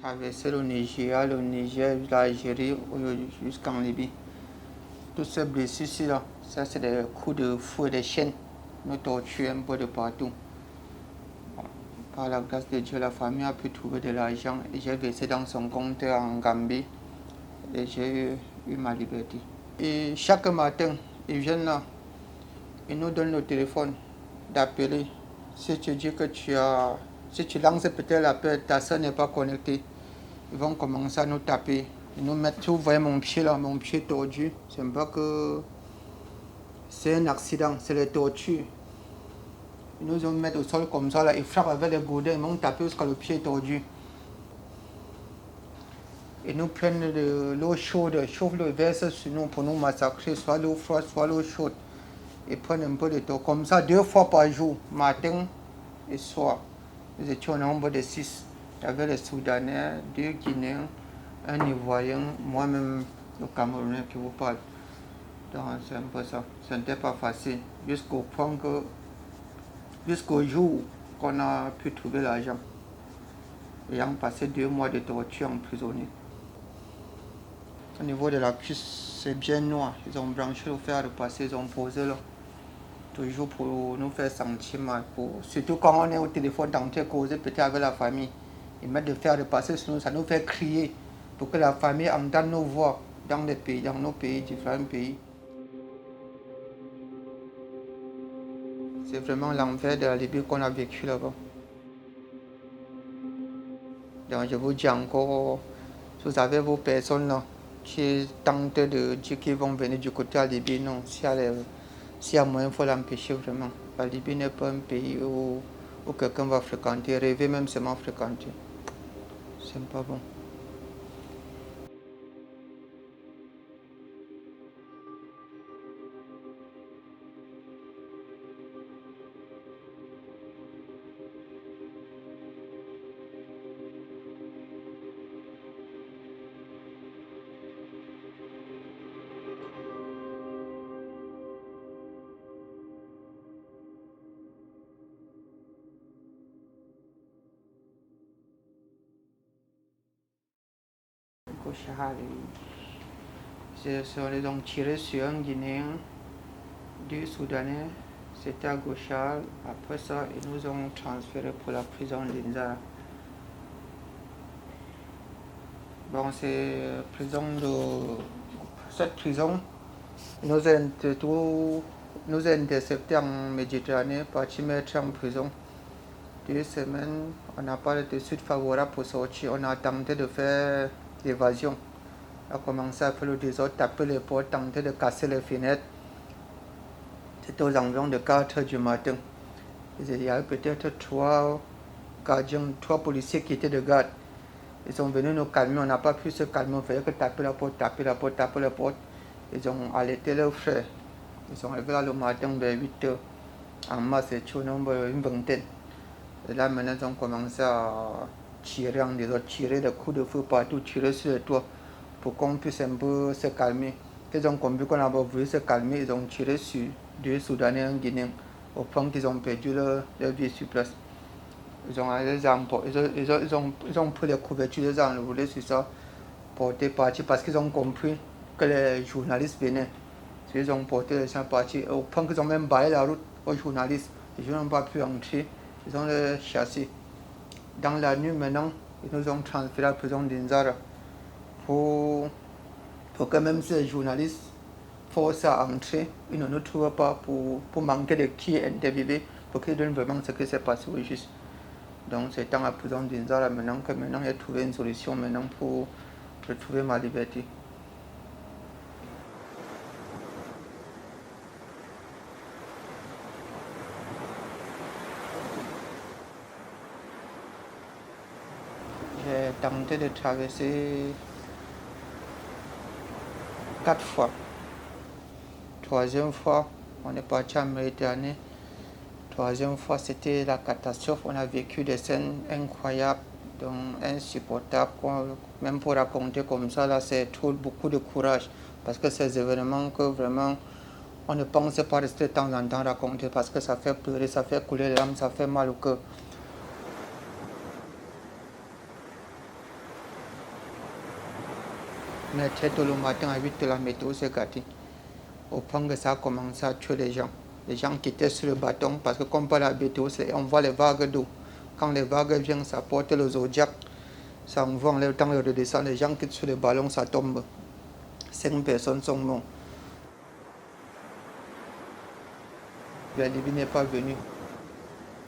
traversé le Nigeria, le Niger, l'Algérie jusqu'en Libye. Toutes ces blessures-là, ça c'est des coups de fouet des chaînes, nous torturent un peu de partout. Par la grâce de Dieu, la famille a pu trouver de l'argent et j'ai versé dans son compte en Gambie et j'ai eu ma liberté. Et chaque matin, ils viennent là, ils nous donnent le téléphone d'appeler. Si tu dis que si tu lances peut-être l'appel, ta soeur n'est pas connectée, ils vont commencer à nous taper. Ils nous mettent, vous voyez mon pied là, mon pied tordu. C'est pas que c'est un accident, c'est les tortures. Ils nous ont mis au sol comme ça là, ils frappent avec les gourdins, ils m'ont tapé jusqu'à le pied tordu. Ils nous prennent de l'eau chaude, chauffent le verse sur nous pour nous massacrer, soit l'eau froide, soit l'eau chaude. Ils prennent un peu de temps, comme ça 2 fois par jour, matin et soir. Nous étions au nombre de 6. Il y avait les Soudanais, 2 Guinéens, un Ivoirien, moi-même le Camerounais qui vous parle. Donc c'est un peu ça. Ce n'était pas facile. Jusqu'au point que, jusqu'au jour qu'on a pu trouver l'argent. Ayant passé 2 mois de torture emprisonné. Au niveau de la cuisse, c'est bien noir. Ils ont branché le fer à repasser, ils ont posé là. Toujours pour nous faire sentir mal. Surtout quand on est au téléphone en train de causer peut-être avec la famille. Ils mettent de fer repasser sur nous, ça nous fait crier pour que la famille entende nos voix dans nos pays, différents pays. C'est vraiment l'enfer de la Libye qu'on a vécu là-bas. Donc je vous dis encore, si vous avez vos personnes là qui tentent de dire qu'ils vont venir du côté de la Libye, non. S'il y a moyen, il faut l'empêcher vraiment. La Libye n'est pas un pays où quelqu'un va fréquenter, rêver même seulement fréquenter. C'est pas bon. Ils ont tiré sur un Guinéen, 2 Soudanais, c'était à Gauchal. Après ça, ils nous ont transférés pour la prison d'Inzara. Bon, cette prison nous a interceptés en Méditerranée, partis mettre en prison. 2 semaines, on n'a pas de suite favorable pour sortir. On a tenté de faire l'évasion. On a commencé à faire le désordre, taper les portes, tenter de casser les fenêtres. C'était aux environs de 4 h du matin. Il y avait peut-être 3 gardiens, 3 policiers qui étaient de garde. Ils sont venus nous calmer, on n'a pas pu se calmer, on faisait que taper la porte. Ils ont alerté leurs frères. Ils sont arrivés là le matin vers 8 h. En masse, c'était au nombre une vingtaine. Et là maintenant, ils ont commencé à tirer en désordre, tirer des coups de feu partout, tirer sur les toits pour qu'on puisse un peu se calmer. Ils ont compris qu'on avait voulu se calmer, ils ont tiré sur 2 Soudanais et un Guinéen au point qu'ils ont perdu leur vie sur place. Ils ont pris les couvertures, ils ont enroulé sur ça, porté parti parce qu'ils ont compris que les journalistes venaient. Ils ont porté les gens partis au point qu'ils ont même barré la route aux journalistes. Les gens n'ont pas pu entrer, ils ont les chassés. Dans la nuit maintenant, ils nous ont transféré à la prison d'Inzara pour que même si les journalistes forcent à entrer, ils ne nous trouvent pas pour manquer de qui est interviewé, pour qu'ils donnent vraiment ce qui s'est passé au juste. Donc c'est dans la prison d'Inzara maintenant que j'ai trouvé une solution maintenant pour retrouver ma liberté. J'ai tenté de traverser 4 fois. 3e fois, on est parti en Méditerranée. 3e fois, c'était la catastrophe. On a vécu des scènes incroyables, donc insupportables. Même pour raconter comme ça, là, c'est beaucoup de courage. Parce que ces événements que vraiment, on ne pense pas rester de temps en temps raconter parce que ça fait pleurer, ça fait couler les larmes, ça fait mal au cœur. Mais très tôt le matin, à 8 h, la météo s'est gâtée. Au point que ça a commencé à tuer les gens. Les gens qui étaient sur le bâton, parce que comme par la météo, on voit les vagues d'eau. Quand les vagues viennent, ça porte le zodiac. Ça envoie en le temps de redescendre. Les gens qui sont sur le ballon, ça tombe. 5 personnes sont mortes. La Libye n'est pas venue.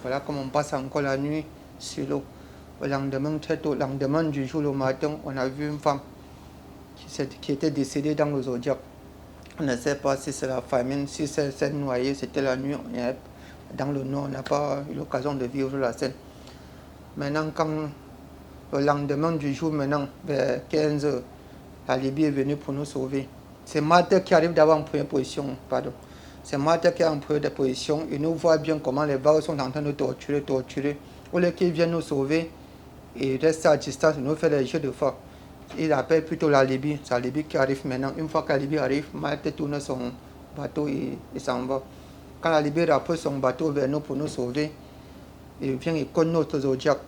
Voilà comme on passe encore la nuit sur l'eau. Le lendemain, très tôt, le lendemain du jour, le matin, on a vu une femme qui était décédée dans le zodiac. On ne sait pas si c'est la famine, si c'est noyé, c'était la nuit. Dans le nord, on n'a pas eu l'occasion de vivre la scène. Maintenant, quand le lendemain du jour, maintenant, vers 15 h, la Libye est venue pour nous sauver. C'est Malte qui arrive d'avoir en première position, pardon. C'est Malte qui est en première position. Il nous voit bien comment les vagues sont en train de torturer. Au lieu qu'ils viennent nous sauver, ils restent à distance, ils nous font des jeux de force. Il appelle plutôt la Libye. C'est la Libye qui arrive maintenant. Une fois que la Libye arrive, Malte tourne son bateau et s'en va. Quand la Libye rapporte son bateau vers nous pour nous sauver, il vient et cogne notre zodiac.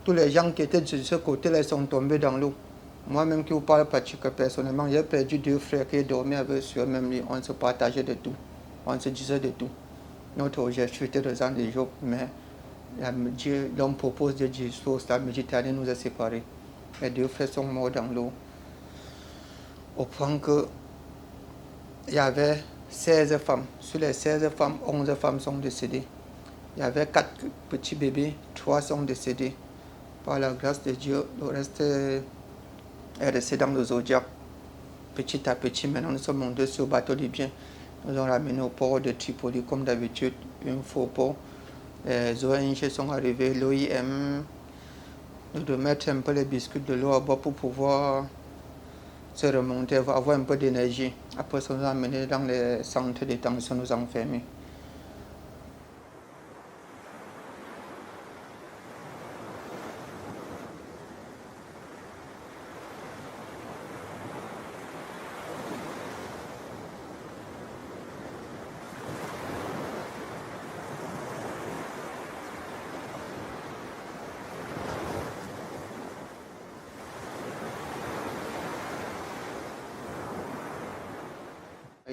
Tous les gens qui étaient de ce côté-là sont tombés dans l'eau. Moi-même qui vous parle personnellement, j'ai perdu 2 frères qui dormaient avec sur le même lit. On se partageait de tout. On se disait de tout. Notre objectif était de sang de Job, mais l'homme propose de divorce. La Méditerranée nous a séparés. Les 2 frères sont morts dans l'eau. Au point que il y avait 16 femmes. Sur les 16 femmes, 11 femmes sont décédées. Il y avait 4 petits bébés, 3 sont décédés. Par la grâce de Dieu, le reste est resté dans le zodiac. Petit à petit, maintenant nous sommes montés sur le bateau libyen. Nous ont ramené au port de Tripoli, comme d'habitude, un faux port. Les ONG sont arrivés, l'OIM, nous devons mettre un peu les biscuits de l'eau à boire pour pouvoir se remonter, avoir un peu d'énergie. Après ça, nous a amenés dans les centres de détention, nous enfermer.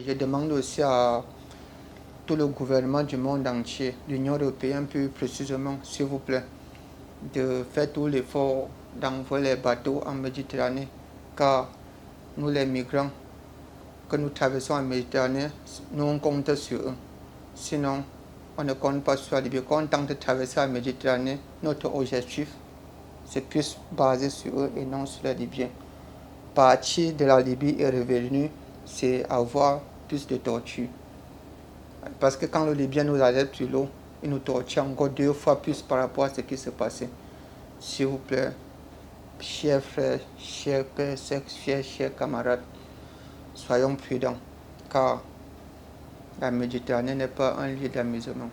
Je demande aussi à tout le gouvernement du monde entier, l'Union européenne plus précisément, s'il vous plaît, de faire tout l'effort d'envoyer les bateaux en Méditerranée, car nous les migrants que nous traversons en Méditerranée, nous on compte sur eux. Sinon, on ne compte pas sur la Libye. Quand on tente de traverser la Méditerranée, notre objectif, c'est plus basé sur eux et non sur les Libyens. Partir de la Libye et revenir, c'est avoir plus de torture. Parce que quand le Libyen nous arrête sur l'eau, il nous torture encore 2 fois plus par rapport à ce qui se passait. S'il vous plaît, chers frères, chers pères, chers camarades, soyons prudents, car la Méditerranée n'est pas un lieu d'amusement.